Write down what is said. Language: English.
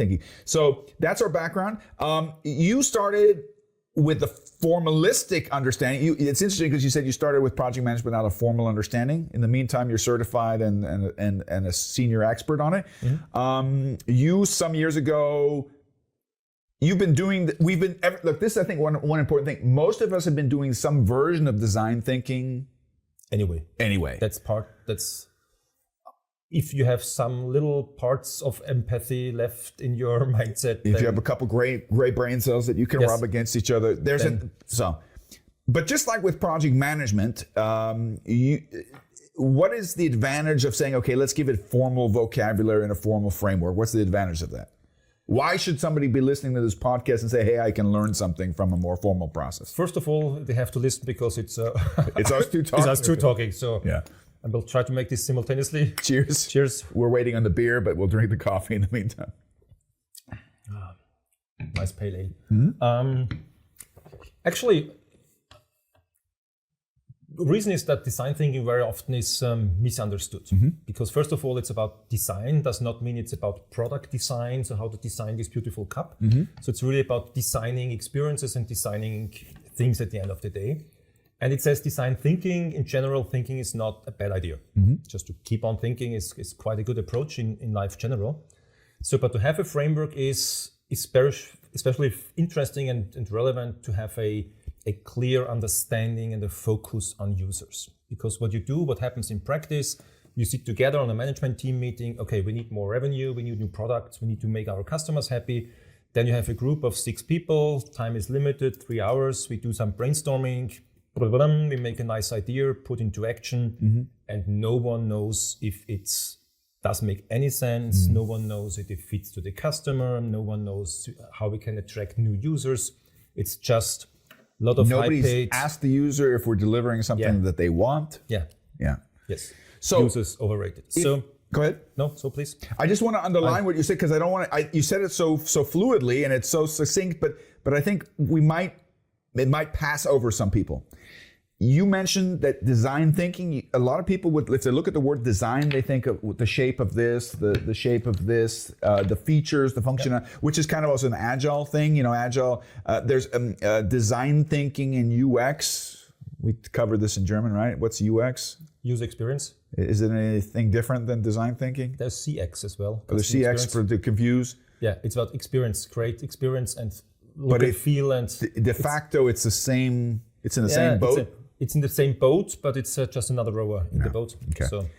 thinking. So that's our background. You started with the formalistic understanding. It's interesting because you said you started with project management without a formal understanding. In the meantime, you're certified and a senior expert on it. You, some years ago, you've been doing, look, this is, I think, one important thing. Most of us have been doing some version of design thinking. Anyway. That's if you have some little parts of empathy left in your mindset. If you have a couple gray brain cells that you can rub against each other, but just like with project management, what is the advantage of saying, okay, let's give it formal vocabulary and a formal framework? What's the advantage of that? Why should somebody be listening to this podcast and say, hey, I can learn something from a more formal process? First of all, they have to listen because it's it's us two talking. It's us two talking. So yeah. And we'll try to make this simultaneously. Cheers. Cheers. We're waiting on the beer, but we'll drink the coffee in the meantime. Nice pale ale. Actually, the reason is that design thinking very often is misunderstood. Because first of all, it's about design. Does not mean it's about product design, so how to design this beautiful cup. So it's really about designing experiences and designing things at the end of the day. And it says design thinking. In general, thinking is not a bad idea. Just to keep on thinking is quite a good approach in life general. So, but to have a framework is especially interesting and relevant to have a clear understanding and a focus on users. Because what happens in practice, you sit together on a management team meeting, okay, we need more revenue, we need new products, we need to make our customers happy. Then you have a group of 6 people, time is limited, 3 hours, we do some brainstorming, we make a nice idea, put into action, and no one knows if it does make any sense, no one knows if it fits to the customer, no one knows how we can attract new users. It's just a lot of Nobody's asked the user if we're delivering something that they want. Yeah. Yes. So users overrated. Go ahead. No, so please. I just want to underline what you said because I don't want to. You said it so fluidly and it's so succinct, but I think it might pass over some people. You mentioned that design thinking, a lot of people would, if they look at the word design, they think of the shape of this, the shape of this, the features, the function, which is kind of also an agile thing. Agile, there's design thinking in UX. We covered this in German, right? What's UX? User experience. Is it anything different than design thinking? There's CX as well. There's CX to confuse. Yeah, it's about experience, create experience and look and feel. And de facto, it's the same. It's in the same boat. It's in the same boat, but it's just another rower in the boat. Okay.